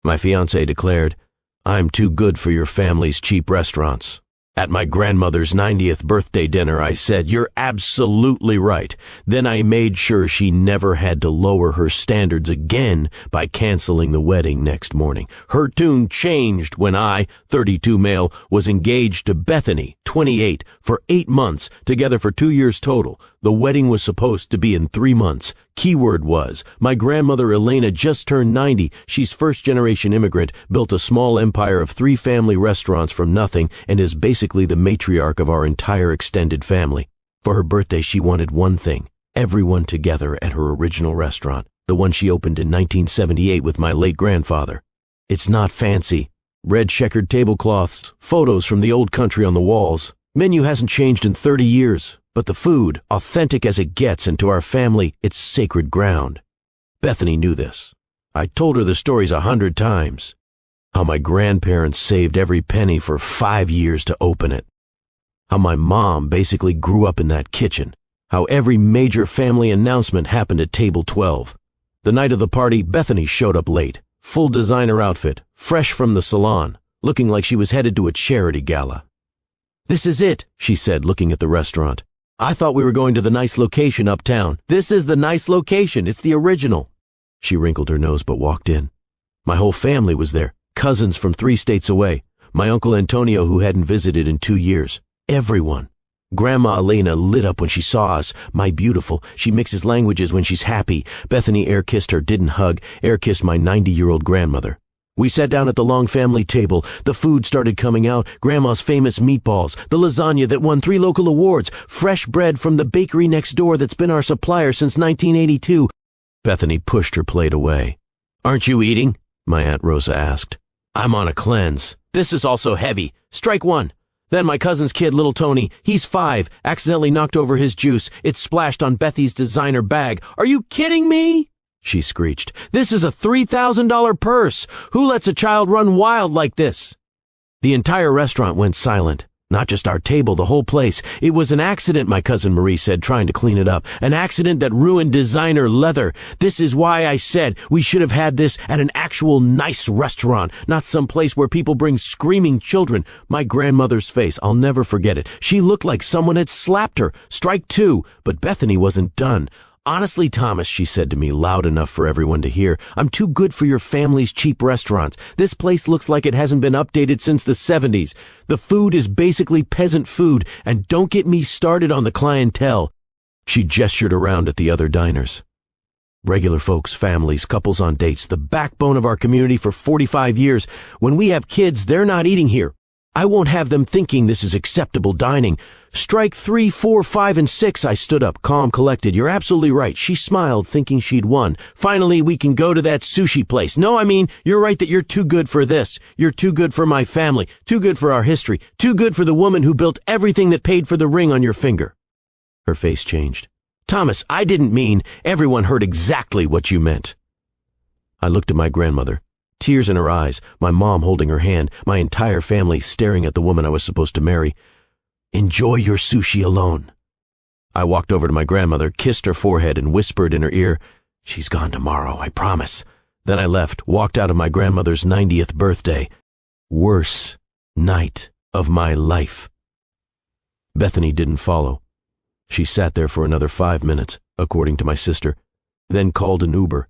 My fiancée declared, "I'm too good for your family's cheap restaurants." At my grandmother's 90th birthday dinner, I said, "You're absolutely right." Then I made sure she never had to lower her standards again by canceling the wedding next morning. Her tune changed when I, 32 male, was engaged to Bethany, 28, for 8 months, together for 2 years total. The wedding was supposed to be in 3 months. Keyword was, my grandmother Elena just turned 90. She's first-generation immigrant, built a small empire of 3 family restaurants from nothing, and is basically the matriarch of our entire extended family. For her birthday, she wanted one thing: everyone together at her original restaurant, the one she opened in 1978 with my late grandfather. It's not fancy. Red checkered tablecloths, photos from the old country on the walls. Menu hasn't changed in 30 years. But the food, authentic as it gets, and to our family, it's sacred ground. Bethany knew this. I told her the stories 100 times. How my grandparents saved every penny for 5 years to open it. How my mom basically grew up in that kitchen. How every major family announcement happened at table 12. The night of the party, Bethany showed up late. Full designer outfit, fresh from the salon, looking like she was headed to a charity gala. "This is it," she said, looking at the restaurant. "I thought we were going to the nice location uptown. This is the nice location. It's the original." She wrinkled her nose but walked in. My whole family was there, cousins from 3 states away, my Uncle Antonio who hadn't visited in 2 years. Everyone. Grandma Elena lit up when she saw us. My beautiful, she mixes languages when she's happy. Bethany air-kissed her, didn't hug, air-kissed my 90-year-old grandmother. We sat down at the long family table. The food started coming out. Grandma's famous meatballs, the lasagna that won 3 local awards, fresh bread from the bakery next door that's been our supplier since 1982. Bethany pushed her plate away. "Aren't you eating?" my Aunt Rosa asked. "I'm on a cleanse. This is also heavy. Strike 1. Then my cousin's kid, little Tony, he's 5, accidentally knocked over his juice. It splashed on Bethy's designer bag. Are you kidding me?" she screeched. "This is a $3,000 purse. Who lets a child run wild like this?" The entire restaurant went silent. Not just our table, the whole place. It was an accident, my cousin Marie said, trying to clean it up. An accident that ruined designer leather. This is why I said we should have had this at an actual nice restaurant, not some place where people bring screaming children. My grandmother's face, I'll never forget it. She looked like someone had slapped her. Strike 2, but Bethany wasn't done. "Honestly, Thomas," she said to me loud enough for everyone to hear, "I'm too good for your family's cheap restaurants. This place looks like it hasn't been updated since the 70s. The food is basically peasant food, and don't get me started on the clientele." She gestured around at the other diners. Regular folks, families, couples on dates, the backbone of our community for 45 years. When we have kids, they're not eating here. I won't have them thinking this is acceptable dining. Strike 3, 4, 5, and 6. I stood up, calm, collected. "You're absolutely right." She smiled, thinking she'd won. "Finally, we can go to that sushi place. No, I mean, you're right that you're too good for this. You're too good for my family, too good for our history, too good for the woman who built everything that paid for the ring on your finger." Her face changed. "Thomas, I didn't mean." "Everyone heard exactly what you meant." I looked at my grandmother. Tears in her eyes, my mom holding her hand, my entire family staring at the woman I was supposed to marry. "Enjoy your sushi alone." I walked over to my grandmother, kissed her forehead, and whispered in her ear, "She's gone tomorrow, I promise." Then I left, walked out of my grandmother's 90th birthday. Worst night of my life. Bethany didn't follow. She sat there for another 5 minutes, according to my sister, then called an Uber.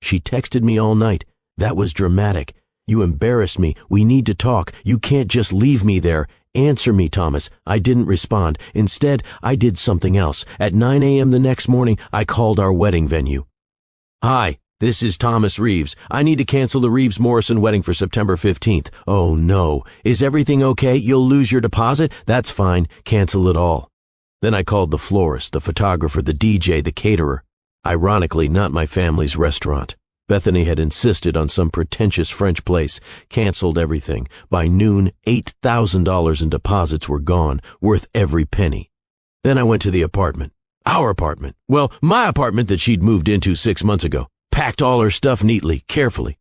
She texted me all night. "That was dramatic. You embarrassed me. We need to talk. You can't just leave me there. Answer me, Thomas." I didn't respond. Instead, I did something else. At 9 a.m. the next morning, I called our wedding venue. "Hi, this is Thomas Reeves. I need to cancel the Reeves-Morrison wedding for September 15th. "Oh, no. Is everything okay? You'll lose your deposit? That's fine. Cancel it all." Then I called the florist, the photographer, the DJ, the caterer. Ironically, not my family's restaurant. Bethany had insisted on some pretentious French place, canceled everything. By noon, $8,000 in deposits were gone, worth every penny. Then I went to the apartment. Our apartment. Well, my apartment that she'd moved into 6 months ago. Packed all her stuff neatly, carefully.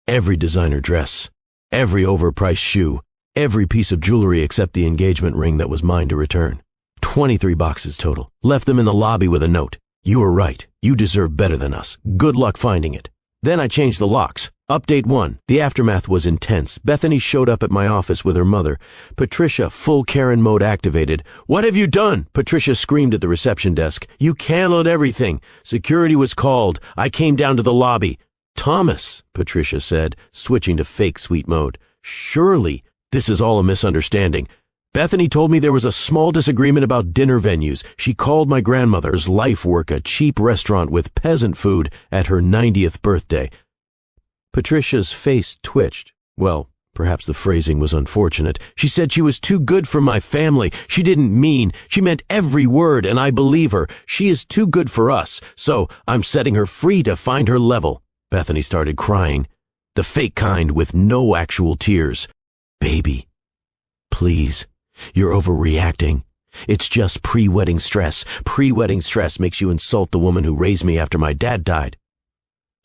Every designer dress, every overpriced shoe, every piece of jewelry except the engagement ring that was mine to return. 23 boxes total. Left them in the lobby with a note. "You were right. You deserve better than us. Good luck finding it." Then I changed the locks. Update 1. The aftermath was intense. Bethany showed up at my office with her mother. Patricia, full Karen mode activated. "What have you done?" Patricia screamed at the reception desk. "You canceled everything. Security was called. I came down to the lobby." "Thomas," Patricia said, switching to fake sweet mode. "Surely this is all a misunderstanding. Bethany told me there was a small disagreement about dinner venues. She called my grandmother's life work a cheap restaurant with peasant food at her 90th birthday. Patricia's face twitched. Well, perhaps the phrasing was unfortunate. She said she was too good for my family. She didn't mean. She meant every word, and I believe her. She is too good for us, so I'm setting her free to find her level. Bethany started crying. The fake kind with no actual tears. "Baby, please, you're overreacting. It's just pre-wedding stress. Pre-wedding stress makes you insult the woman who raised me after my dad died."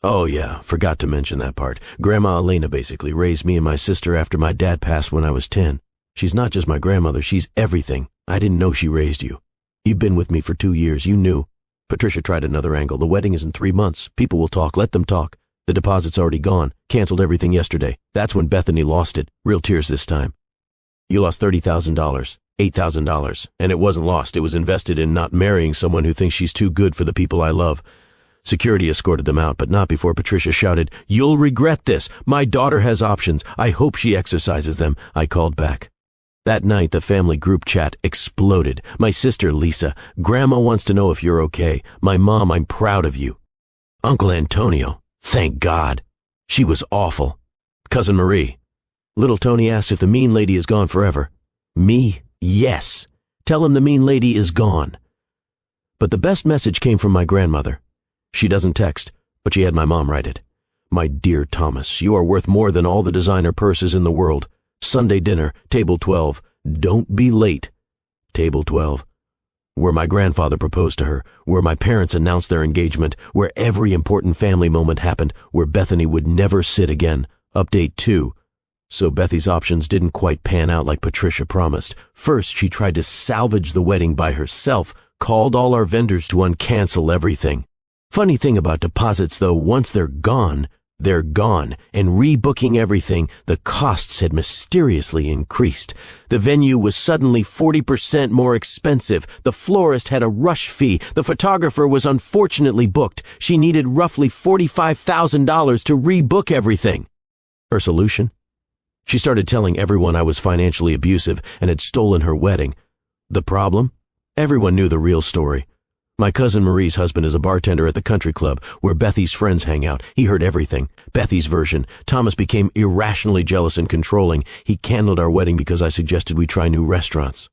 Oh yeah, forgot to mention that part. Grandma Elena basically raised me and my sister after my dad passed when I was 10. She's not just my grandmother, she's everything. I didn't know she raised you. You've been with me for 2 years, you knew. Patricia tried another angle. The wedding is in 3 months. People will talk, let them talk. The deposit's already gone. Canceled everything yesterday. That's when Bethany lost it. Real tears this time. You lost $30,000, $8,000, and it wasn't lost. It was invested in not marrying someone who thinks she's too good for the people I love. Security escorted them out, but not before Patricia shouted, "You'll regret this. My daughter has options. I hope she exercises them." I called back. That night, the family group chat exploded. My sister, Lisa, "Grandma wants to know if you're okay. My mom, I'm proud of you." Uncle Antonio, thank God. She was awful. Cousin Marie, little Tony asks if the mean lady is gone forever. Me? Yes. Tell him the mean lady is gone. But the best message came from my grandmother. She doesn't text, but she had my mom write it. "My dear Thomas, you are worth more than all the designer purses in the world. Sunday dinner, table 12. Don't be late. Table 12. Where my grandfather proposed to her, where my parents announced their engagement, where every important family moment happened, where Bethany would never sit again. Update 2. So Bethy's options didn't quite pan out like Patricia promised. First, she tried to salvage the wedding by herself, called all our vendors to uncancel everything. Funny thing about deposits, though, once they're gone, and rebooking everything, the costs had mysteriously increased. The venue was suddenly 40% more expensive. The florist had a rush fee. The photographer was unfortunately booked. She needed roughly $45,000 to rebook everything. Her solution? She started telling everyone I was financially abusive and had stolen her wedding. The problem? Everyone knew the real story. My cousin Marie's husband is a bartender at the country club where Bethy's friends hang out. He heard everything. Bethy's version. Thomas became irrationally jealous and controlling. He canceled our wedding because I suggested we try new restaurants.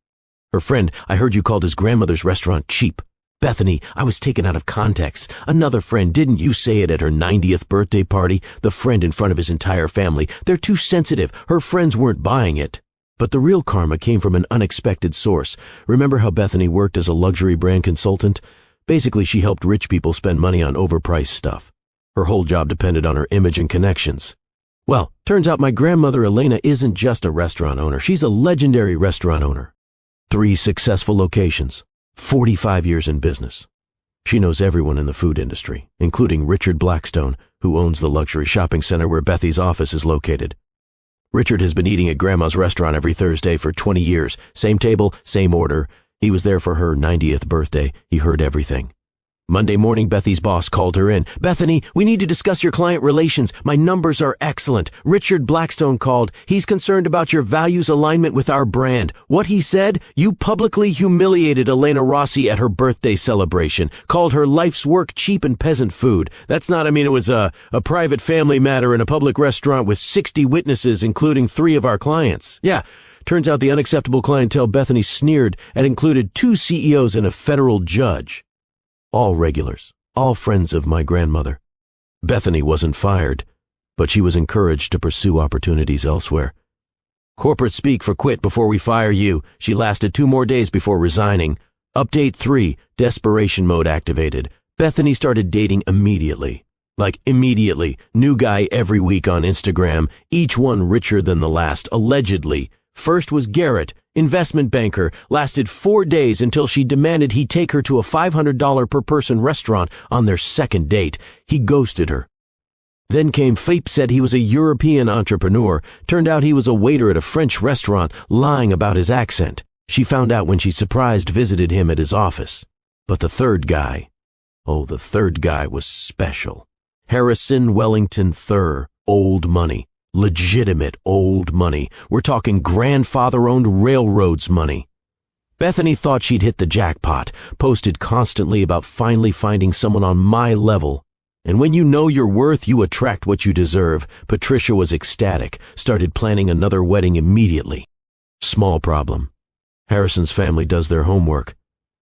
Her friend, "I heard you called his grandmother's restaurant cheap." Bethany, "I was taken out of context." Another friend, "Didn't you say it at her 90th birthday party?" The friend in front of his entire family. "They're too sensitive. Her friends weren't buying it." But the real karma came from an unexpected source. Remember how Bethany worked as a luxury brand consultant? Basically, she helped rich people spend money on overpriced stuff. Her whole job depended on her image and connections. Well, turns out my grandmother Elena isn't just a restaurant owner. She's a legendary restaurant owner. 3 successful locations, 45 years in business. She knows everyone in the food industry, including Richard Blackstone, who owns the luxury shopping center where Bethy's office is located. Richard has been eating at Grandma's restaurant every Thursday for 20 years. Same table, same order. He was there for her 90th birthday. He heard everything. Monday morning, Bethy's boss called her in. "Bethany, we need to discuss your client relations. My numbers are excellent. Richard Blackstone called. He's concerned about your values alignment with our brand. What he said? You publicly humiliated Elena Rossi at her birthday celebration. Called her life's work cheap and peasant food. That's not, it was a private family matter in a public restaurant with 60 witnesses, including 3 of our clients. Yeah. Turns out the unacceptable clientele Bethany sneered had included 2 CEOs and a federal judge. All regulars, all friends of my grandmother. Bethany wasn't fired, but she was encouraged to pursue opportunities elsewhere. Corporate speak for quit before we fire you. She lasted 2 more days before resigning. Update 3, desperation mode activated. Bethany started dating immediately. Like immediately. New guy every week on Instagram, each one richer than the last, allegedly. First was Garrett, investment banker, lasted 4 days until she demanded he take her to a $500 per person restaurant on their second date. He ghosted her. Then came Fape said he was a European entrepreneur. Turned out he was a waiter at a French restaurant, lying about his accent. She found out when she surprised visited him at his office. But the third guy was special. Harrison Wellington Thur, old money. Legitimate old money. We're talking grandfather-owned railroads money. Bethany thought she'd hit the jackpot, posted constantly about finally finding someone on my level. And when you know your worth, you attract what you deserve. Patricia was ecstatic, started planning another wedding immediately. Small problem. Harrison's family does their homework.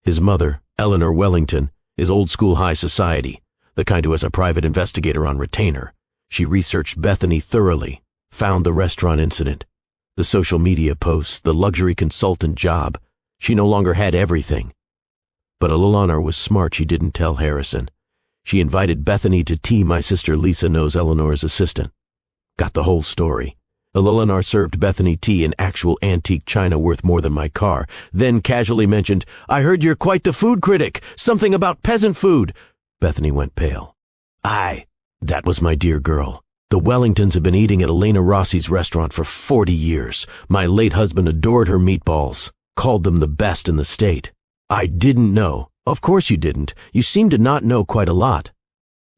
His mother, Eleanor Wellington, is old-school high society, the kind who has a private investigator on retainer. She researched Bethany thoroughly, found the restaurant incident, the social media posts, the luxury consultant job. She no longer had everything. But Eleanor was smart. She didn't tell Harrison. She invited Bethany to tea. My sister Lisa knows Eleanor's assistant. Got the whole story. Eleanor served Bethany tea in actual antique china worth more than my car, then casually mentioned, "I heard you're quite the food critic. Something about peasant food." Bethany went pale. Aye, that was my dear girl. The Wellingtons have been eating at Elena Rossi's restaurant for 40 years. My late husband adored her meatballs, called them the best in the state. I didn't know. Of course you didn't. You seem to not know quite a lot.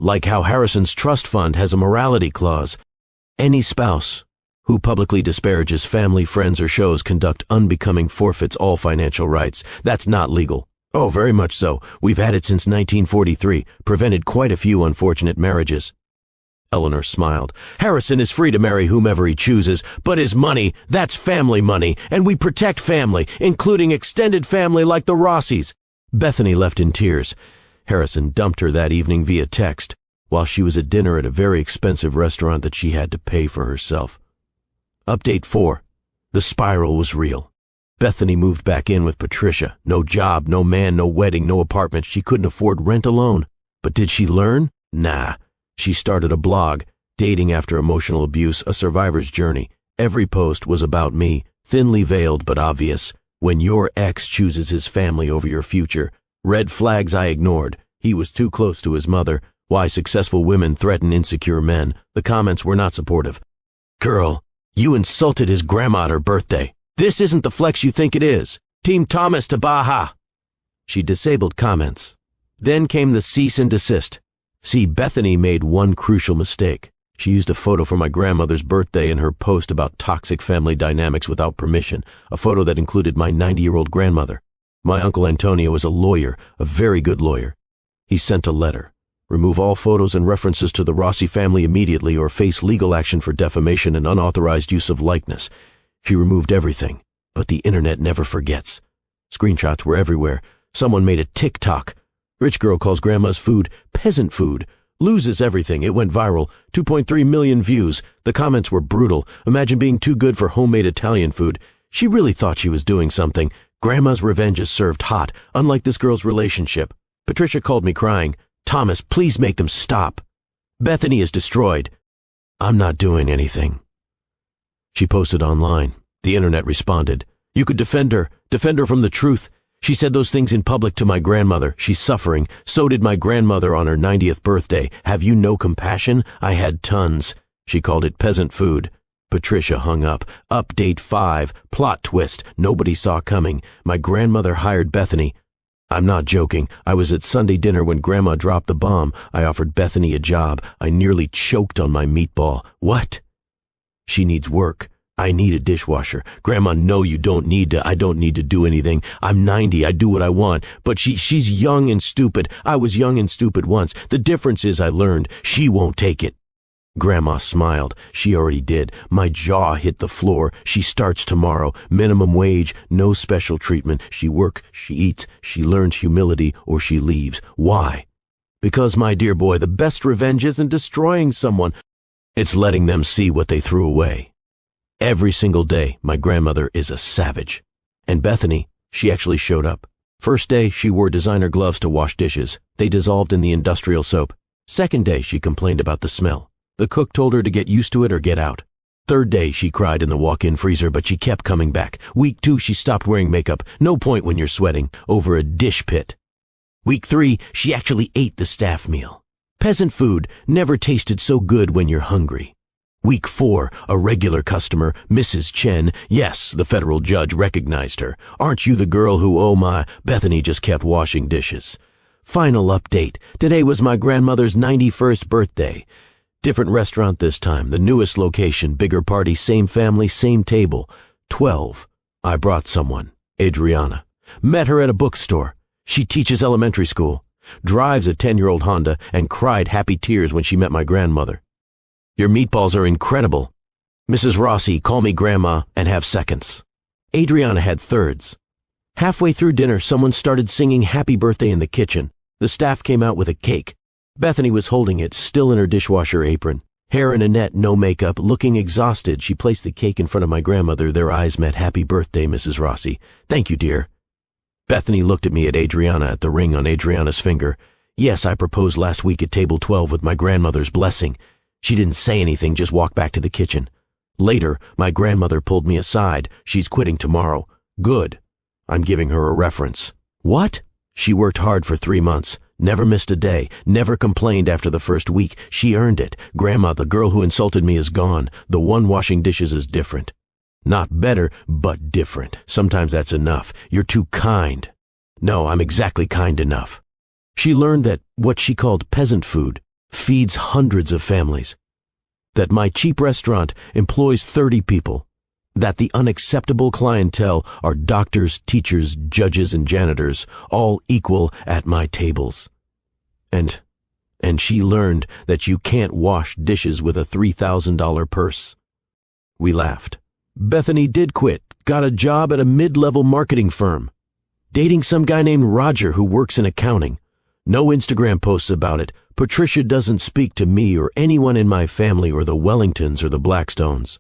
Like how Harrison's trust fund has a morality clause. Any spouse who publicly disparages family, friends, or shows conduct unbecoming forfeits all financial rights. That's not legal. Oh, very much so. We've had it since 1943, prevented quite a few unfortunate marriages. Eleanor smiled. Harrison is free to marry whomever he chooses, but his money, that's family money, and we protect family, including extended family like the Rossis. Bethany left in tears. Harrison dumped her that evening via text, while she was at dinner at a very expensive restaurant that she had to pay for herself. Update 4. The spiral was real. Bethany moved back in with Patricia. No job, no man, no wedding, no apartment. She couldn't afford rent alone. But did she learn? Nah. She started a blog, Dating After Emotional Abuse, A Survivor's Journey. Every post was about me, thinly veiled but obvious. When your ex chooses his family over your future. Red flags I ignored. He was too close to his mother. Why successful women threaten insecure men. The comments were not supportive. Girl, you insulted his grandma at her birthday. This isn't the flex you think it is. Team Thomas to Baja. She disabled comments. Then came the cease and desist. See, Bethany made one crucial mistake. She used a photo from my grandmother's birthday in her post about toxic family dynamics without permission, a photo that included my 90-year-old grandmother. My Uncle Antonio is a lawyer, a very good lawyer. He sent a letter. Remove all photos and references to the Rossi family immediately or face legal action for defamation and unauthorized use of likeness. She removed everything, but the internet never forgets. Screenshots were everywhere. Someone made a TikTok. Rich girl calls grandma's food peasant food. Loses everything. It went viral. 2.3 million views. The comments were brutal. Imagine being too good for homemade Italian food. She really thought she was doing something. Grandma's revenge is served hot, unlike this girl's relationship. Patricia called me crying. Thomas, please make them stop. Bethany is destroyed. I'm not doing anything. She posted online. The internet responded. You could defend her from the truth. She said those things in public to my grandmother. She's suffering. So did my grandmother on her 90th birthday. Have you no compassion? I had tons. She called it peasant food. Patricia hung up. Update 5. Plot twist. Nobody saw coming. My grandmother hired Bethany. I'm not joking. I was at Sunday dinner when Grandma dropped the bomb. I offered Bethany a job. I nearly choked on my meatball. What? She needs work. I need a dishwasher. Grandma, no, you don't need to. I don't need to do anything. I'm 90. I do what I want. But she's young and stupid. I was young and stupid once. The difference is I learned. She won't take it. Grandma smiled. She already did. My jaw hit the floor. She starts tomorrow. Minimum wage, no special treatment. She works, she eats, she learns humility, or she leaves. Why? Because, my dear boy, the best revenge isn't destroying someone. It's letting them see what they threw away. Every single day, my grandmother is a savage. And Bethany, she actually showed up. First day, she wore designer gloves to wash dishes. They dissolved in the industrial soap. Second day, she complained about the smell. The cook told her to get used to it or get out. Third day, she cried in the walk-in freezer, but she kept coming back. Week 2, she stopped wearing makeup. No point when you're sweating over a dish pit. Week 3, she actually ate the staff meal. Peasant food never tasted so good when you're hungry. Week 4, a regular customer, Mrs. Chen. Yes, the federal judge recognized her. Aren't you the girl who, oh my, Bethany just kept washing dishes. Final update. Today was my grandmother's 91st birthday. Different restaurant this time, the newest location, bigger party, same family, same table. 12. I brought someone, Adriana. Met her at a bookstore. She teaches elementary school, drives a 10-year-old Honda, and cried happy tears when she met my grandmother. Your meatballs are incredible. Mrs. Rossi, call me Grandma and have seconds. Adriana had thirds. Halfway through dinner, someone started singing happy birthday in the kitchen. The staff came out with a cake. Bethany was holding it, still in her dishwasher apron. Hair in a net, no makeup, looking exhausted. She placed the cake in front of my grandmother. Their eyes met. Happy birthday, Mrs. Rossi. Thank you, dear. Bethany looked at me at Adriana at the ring on Adriana's finger. Yes, I proposed last week at table 12 with my grandmother's blessing. She didn't say anything, just walked back to the kitchen. Later, my grandmother pulled me aside. She's quitting tomorrow. Good. I'm giving her a reference. What? She worked hard for 3 months. Never missed a day. Never complained after the first week. She earned it. Grandma, the girl who insulted me, is gone. The one washing dishes is different. Not better, but different. Sometimes that's enough. You're too kind. No, I'm exactly kind enough. She learned that what she called peasant food feeds hundreds of families. That my cheap restaurant employs 30 people. That the unacceptable clientele are doctors, teachers, judges, and janitors, all equal at my tables. And she learned that you can't wash dishes with a $3,000 purse. We laughed. Bethany did quit, got a job at a mid-level marketing firm. Dating some guy named Roger who works in accounting. No Instagram posts about it. Patricia doesn't speak to me or anyone in my family or the Wellingtons or the Blackstones.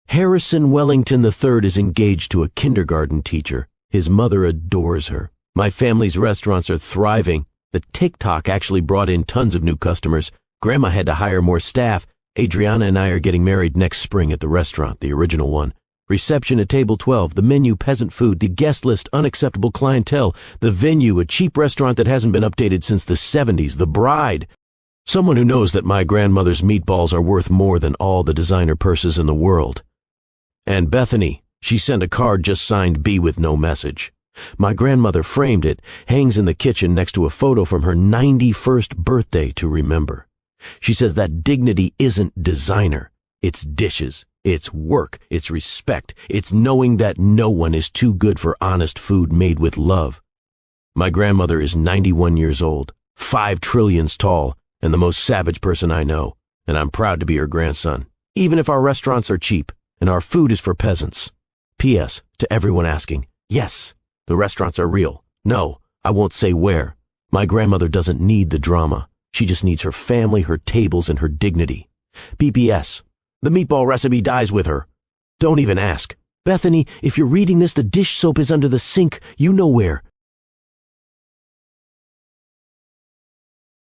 Harrison Wellington III is engaged to a kindergarten teacher. His mother adores her. My family's restaurants are thriving. The TikTok actually brought in tons of new customers. Grandma had to hire more staff. Adriana and I are getting married next spring at the restaurant, the original one. Reception at table 12, the menu peasant food, the guest list unacceptable clientele, the venue a cheap restaurant that hasn't been updated since the 70s, the bride. Someone who knows that my grandmother's meatballs are worth more than all the designer purses in the world. And Bethany, she sent a card just signed B with no message. My grandmother framed it, hangs in the kitchen next to a photo from her 91st birthday to remember. She says that dignity isn't designer, it's dishes. It's work, it's respect, it's knowing that no one is too good for honest food made with love. My grandmother is 91 years old, 5 trillions tall, and the most savage person I know, and I'm proud to be her grandson, even if our restaurants are cheap and our food is for peasants. P.S. to everyone asking, yes, the restaurants are real. No, I won't say where. My grandmother doesn't need the drama. She just needs her family, her tables, and her dignity. P.P.S. The meatball recipe dies with her. Don't even ask. Bethany, if you're reading this, the dish soap is under the sink. You know where.